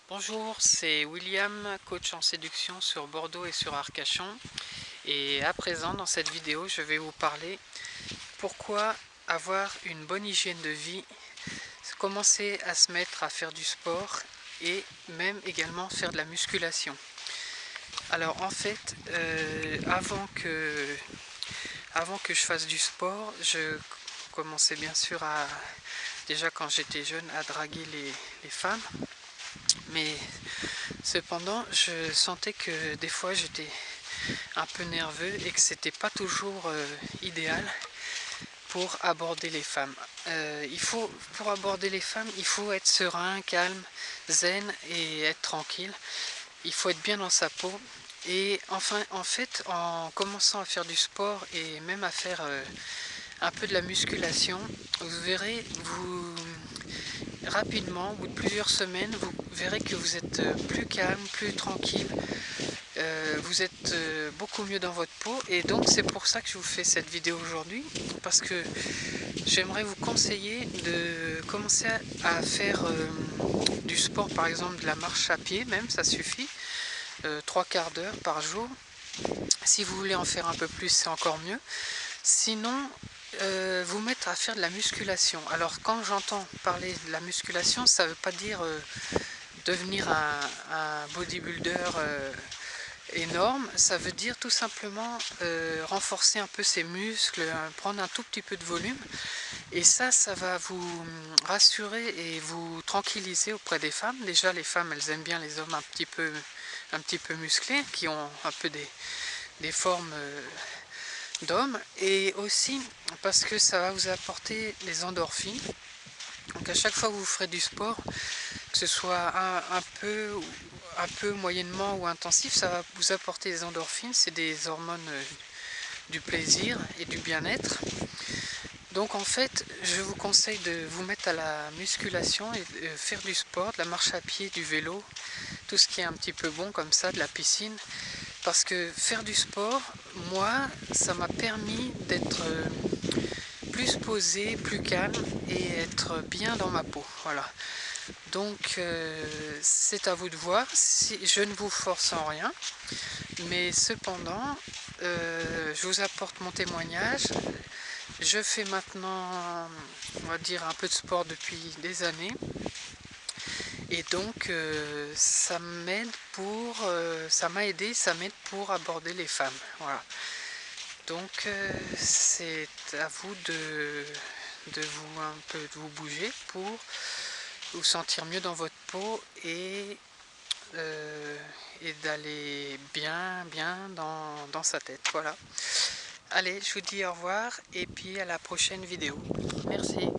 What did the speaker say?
Bonjour, c'est William, coach en séduction sur Bordeaux et sur Arcachon. Et à présent, dans cette vidéo, je vais vous parler pourquoi avoir une bonne hygiène de vie, commencer à se mettre à faire du sport et même également faire de la musculation. Alors en fait, avant que je fasse du sport, je commençais bien sûr déjà quand j'étais jeune, à draguer les femmes. Mais cependant, je sentais que des fois j'étais un peu nerveux et que c'était pas toujours idéal pour aborder les femmes. Pour aborder les femmes, il faut être serein, calme, zen et être tranquille. Il faut être bien dans sa peau. Et enfin, en fait, en commençant à faire du sport et même à faire un peu de la musculation, vous verrez, rapidement, au bout de plusieurs semaines, vous verrez que vous êtes plus calme, plus tranquille, vous êtes beaucoup mieux dans votre peau. Et donc c'est pour ça que je vous fais cette vidéo aujourd'hui, parce que j'aimerais vous conseiller de commencer à faire du sport, par exemple de la marche à pied, même ça suffit, 3/4 d'heure par jour. Si vous voulez en faire un peu plus, c'est encore mieux. Sinon, vous mettre à faire de la musculation. Alors quand j'entends parler de la musculation, ça ne veut pas dire devenir un bodybuilder énorme, ça veut dire tout simplement renforcer un peu ses muscles, prendre un tout petit peu de volume. Et ça va vous rassurer et vous tranquilliser auprès des femmes. Déjà les femmes, elles aiment bien les hommes un petit peu musclés, qui ont un peu des formes d'hommes, et aussi parce que ça va vous apporter les endorphines. Donc à chaque fois que vous ferez du sport, que ce soit un peu moyennement ou intensif, ça va vous apporter des endorphines. C'est des hormones du plaisir et du bien-être. Donc en fait, je vous conseille de vous mettre à la musculation et de faire du sport, de la marche à pied, du vélo, tout ce qui est un petit peu bon comme ça, de la piscine. Parce que faire du sport, moi, ça m'a permis d'être plus posé, plus calme et être bien dans ma peau. Voilà. Donc c'est à vous de voir. Si, je ne vous force en rien, mais cependant, je vous apporte mon témoignage. Je fais maintenant, on va dire, un peu de sport depuis des années. Et donc ça m'a aidé, ça m'aide pour aborder les femmes. Voilà. Donc c'est à vous de vous bouger pour vous sentir mieux dans votre peau et d'aller bien dans sa tête. Voilà. Allez, je vous dis au revoir et puis à la prochaine vidéo. Merci.